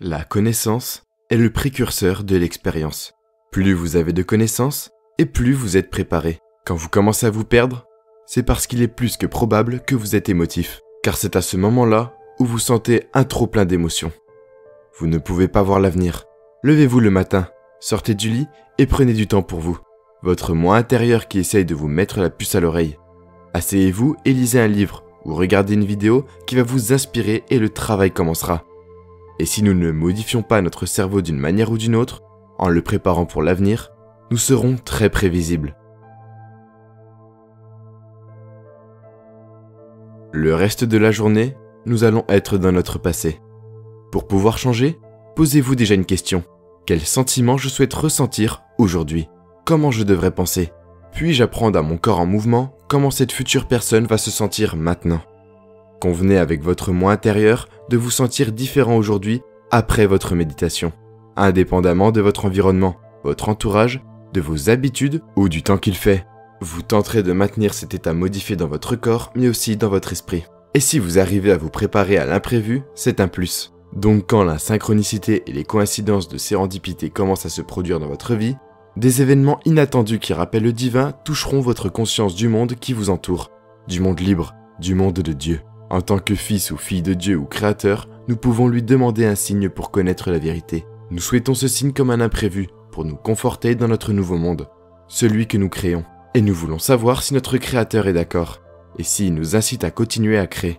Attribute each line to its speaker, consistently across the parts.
Speaker 1: La connaissance est le précurseur de l'expérience. Plus vous avez de connaissances, et plus vous êtes préparé. Quand vous commencez à vous perdre, c'est parce qu'il est plus que probable que vous êtes émotif, car c'est à ce moment-là où vous sentez un trop-plein d'émotions. Vous ne pouvez pas voir l'avenir. Levez-vous le matin, sortez du lit et prenez du temps pour vous. Votre moi intérieur qui essaye de vous mettre la puce à l'oreille. Asseyez-vous et lisez un livre ou regardez une vidéo qui va vous inspirer et le travail commencera. Et si nous ne modifions pas notre cerveau d'une manière ou d'une autre, en le préparant pour l'avenir, nous serons très prévisibles. Le reste de la journée, nous allons être dans notre passé. Pour pouvoir changer, posez-vous déjà une question. Quel sentiment je souhaite ressentir aujourd'hui? Comment je devrais penser? Puis-je apprendre à mon corps en mouvement comment cette future personne va se sentir maintenant? Convenez avec votre moi intérieur de vous sentir différent aujourd'hui après votre méditation, indépendamment de votre environnement, votre entourage, de vos habitudes ou du temps qu'il fait. Vous tenterez de maintenir cet état modifié dans votre corps, mais aussi dans votre esprit. Et si vous arrivez à vous préparer à l'imprévu, c'est un plus. Donc quand la synchronicité et les coïncidences de sérendipité commencent à se produire dans votre vie, des événements inattendus qui rappellent le divin toucheront votre conscience du monde qui vous entoure, du monde libre, du monde de Dieu. En tant que fils ou fille de Dieu ou créateur, nous pouvons lui demander un signe pour connaître la vérité. Nous souhaitons ce signe comme un imprévu, pour nous conforter dans notre nouveau monde, celui que nous créons. Et nous voulons savoir si notre créateur est d'accord, et s'il nous incite à continuer à créer.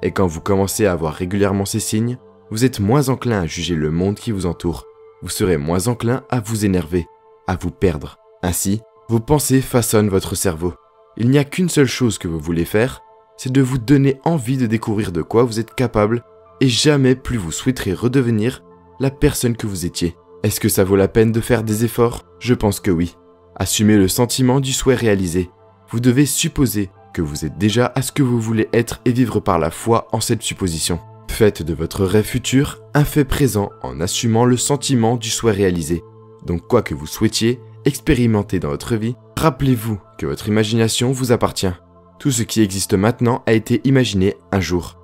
Speaker 1: Et quand vous commencez à avoir régulièrement ces signes, vous êtes moins enclin à juger le monde qui vous entoure. Vous serez moins enclin à vous énerver, à vous perdre. Ainsi, vos pensées façonnent votre cerveau. Il n'y a qu'une seule chose que vous voulez faire, c'est de vous donner envie de découvrir de quoi vous êtes capable et jamais plus vous souhaiterez redevenir la personne que vous étiez. Est-ce que ça vaut la peine de faire des efforts? Je pense que oui. Assumez le sentiment du souhait réalisé. Vous devez supposer que vous êtes déjà à ce que vous voulez être et vivre par la foi en cette supposition. Faites de votre rêve futur un fait présent en assumant le sentiment du souhait réalisé. Donc quoi que vous souhaitiez expérimenter dans votre vie, rappelez-vous que votre imagination vous appartient. Tout ce qui existe maintenant a été imaginé un jour.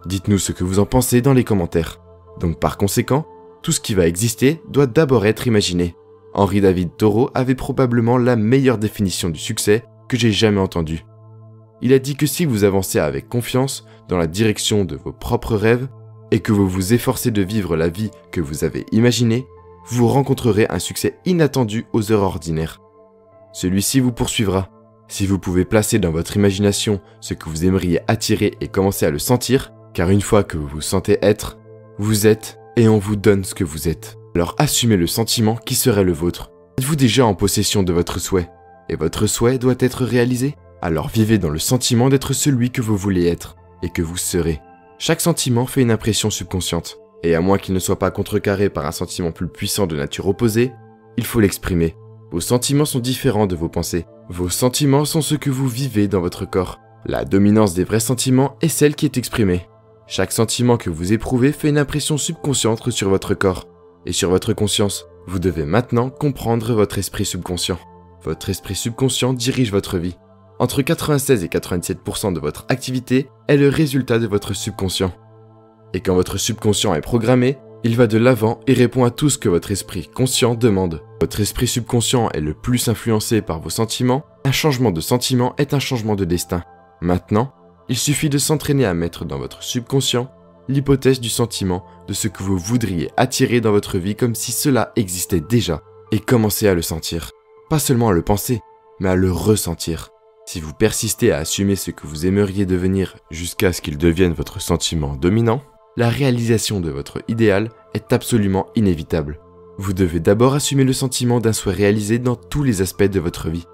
Speaker 1: Dites-nous ce que vous en pensez dans les commentaires. Donc par conséquent, tout ce qui va exister doit d'abord être imaginé. Henri David Thoreau avait probablement la meilleure définition du succès que j'ai jamais entendue. Il a dit que si vous avancez avec confiance dans la direction de vos propres rêves et que vous vous efforcez de vivre la vie que vous avez imaginée, vous rencontrerez un succès inattendu aux heures ordinaires. Celui-ci vous poursuivra. Si vous pouvez placer dans votre imagination ce que vous aimeriez attirer et commencer à le sentir, car une fois que vous vous sentez être, vous êtes et on vous donne ce que vous êtes. Alors assumez le sentiment qui serait le vôtre. Êtes-vous déjà en possession de votre souhait? Et votre souhait doit être réalisé? Alors vivez dans le sentiment d'être celui que vous voulez être et que vous serez. Chaque sentiment fait une impression subconsciente. Et à moins qu'il ne soit pas contrecarré par un sentiment plus puissant de nature opposée, il faut l'exprimer. Vos sentiments sont différents de vos pensées. Vos sentiments sont ce que vous vivez dans votre corps. La dominance des vrais sentiments est celle qui est exprimée. Chaque sentiment que vous éprouvez fait une impression subconsciente sur votre corps et sur votre conscience. Vous devez maintenant comprendre votre esprit subconscient. Votre esprit subconscient dirige votre vie. Entre 96 et 97% de votre activité est le résultat de votre subconscient. Et quand votre subconscient est programmé, il va de l'avant et répond à tout ce que votre esprit conscient demande. Votre esprit subconscient est le plus influencé par vos sentiments. Un changement de sentiment est un changement de destin. Maintenant, il suffit de s'entraîner à mettre dans votre subconscient l'hypothèse du sentiment de ce que vous voudriez attirer dans votre vie comme si cela existait déjà et commencer à le sentir. Pas seulement à le penser, mais à le ressentir. Si vous persistez à assumer ce que vous aimeriez devenir jusqu'à ce qu'il devienne votre sentiment dominant, la réalisation de votre idéal est absolument inévitable. Vous devez d'abord assumer le sentiment d'un souhait réalisé dans tous les aspects de votre vie.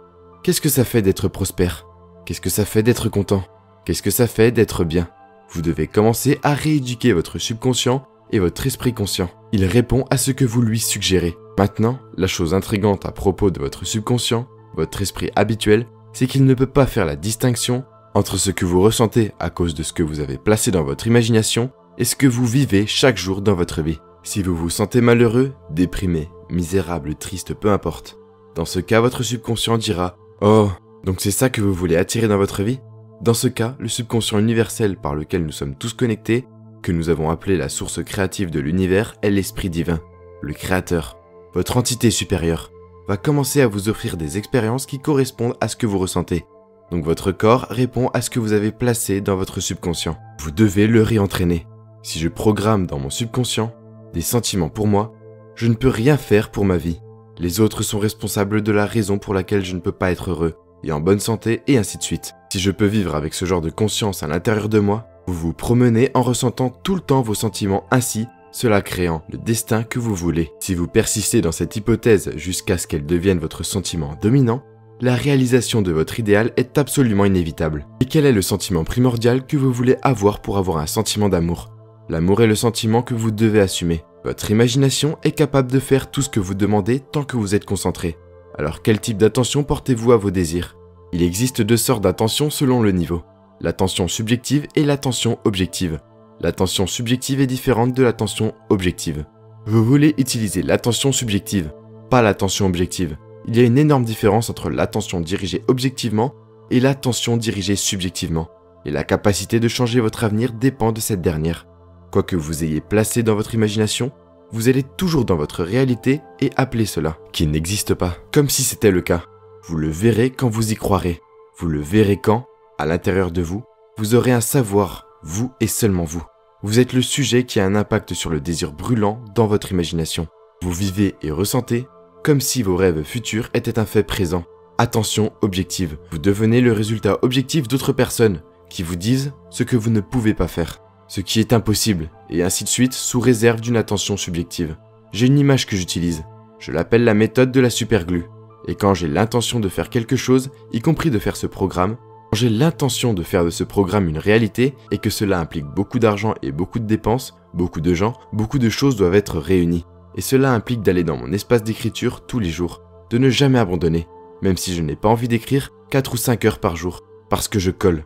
Speaker 1: Qu'est-ce que ça fait d'être prospère? Qu'est-ce que ça fait d'être content? Qu'est-ce que ça fait d'être bien? Vous devez commencer à rééduquer votre subconscient et votre esprit conscient. Il répond à ce que vous lui suggérez. Maintenant, la chose intrigante à propos de votre subconscient, votre esprit habituel, c'est qu'il ne peut pas faire la distinction entre ce que vous ressentez à cause de ce que vous avez placé dans votre imagination et ce que vous vivez chaque jour dans votre vie. Si vous vous sentez malheureux, déprimé, misérable, triste, peu importe. Dans ce cas, votre subconscient dira « Oh, donc c'est ça que vous voulez attirer dans votre vie ?» Dans ce cas, le subconscient universel par lequel nous sommes tous connectés que nous avons appelé la source créative de l'univers, est l'esprit divin, le créateur, votre entité supérieure, va commencer à vous offrir des expériences qui correspondent à ce que vous ressentez. Donc votre corps répond à ce que vous avez placé dans votre subconscient. Vous devez le réentraîner. Si je programme dans mon subconscient des sentiments pour moi, je ne peux rien faire pour ma vie. Les autres sont responsables de la raison pour laquelle je ne peux pas être heureux et en bonne santé et ainsi de suite. Si je peux vivre avec ce genre de conscience à l'intérieur de moi, vous vous promenez en ressentant tout le temps vos sentiments ainsi, cela créant le destin que vous voulez. Si vous persistez dans cette hypothèse jusqu'à ce qu'elle devienne votre sentiment dominant, la réalisation de votre idéal est absolument inévitable. Et quel est le sentiment primordial que vous voulez avoir pour avoir un sentiment d'amour? L'amour est le sentiment que vous devez assumer. Votre imagination est capable de faire tout ce que vous demandez tant que vous êtes concentré. Alors quel type d'attention portez-vous à vos désirs? Il existe deux sortes d'attention selon le niveau. L'attention subjective et l'attention objective. L'attention subjective est différente de l'attention objective. Vous voulez utiliser l'attention subjective, pas l'attention objective. Il y a une énorme différence entre l'attention dirigée objectivement et l'attention dirigée subjectivement. Et la capacité de changer votre avenir dépend de cette dernière. Quoi que vous ayez placé dans votre imagination, vous allez toujours dans votre réalité et appeler cela, qui n'existe pas, comme si c'était le cas. Vous le verrez quand vous y croirez. Vous le verrez quand, à l'intérieur de vous, vous aurez un savoir, vous et seulement vous. Vous êtes le sujet qui a un impact sur le désir brûlant dans votre imagination. Vous vivez et ressentez comme si vos rêves futurs étaient un fait présent. Attention objective. Vous devenez le résultat objectif d'autres personnes qui vous disent ce que vous ne pouvez pas faire, ce qui est impossible, et ainsi de suite sous réserve d'une attention subjective. J'ai une image que j'utilise. Je l'appelle la méthode de la superglue. Et quand j'ai l'intention de faire quelque chose, y compris de faire ce programme, quand j'ai l'intention de faire de ce programme une réalité et que cela implique beaucoup d'argent et beaucoup de dépenses, beaucoup de gens, beaucoup de choses doivent être réunies. Et cela implique d'aller dans mon espace d'écriture tous les jours, de ne jamais abandonner, même si je n'ai pas envie d'écrire 4 ou 5 heures par jour, parce que je colle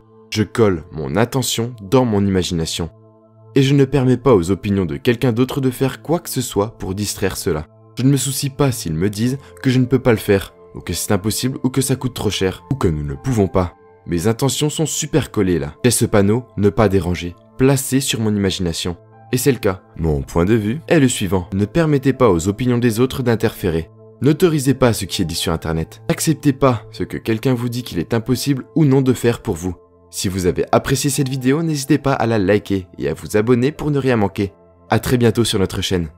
Speaker 1: mon attention dans mon imagination. Et je ne permets pas aux opinions de quelqu'un d'autre de faire quoi que ce soit pour distraire cela. Je ne me soucie pas s'ils me disent que je ne peux pas le faire, ou que c'est impossible, ou que ça coûte trop cher, ou que nous ne pouvons pas. Mes intentions sont super collées là. J'ai ce panneau « Ne pas déranger » placé sur mon imagination. Et c'est le cas. Mon point de vue est le suivant. Ne permettez pas aux opinions des autres d'interférer. N'autorisez pas ce qui est dit sur internet. N'acceptez pas ce que quelqu'un vous dit qu'il est impossible ou non de faire pour vous. Si vous avez apprécié cette vidéo, n'hésitez pas à la liker et à vous abonner pour ne rien manquer. À très bientôt sur notre chaîne.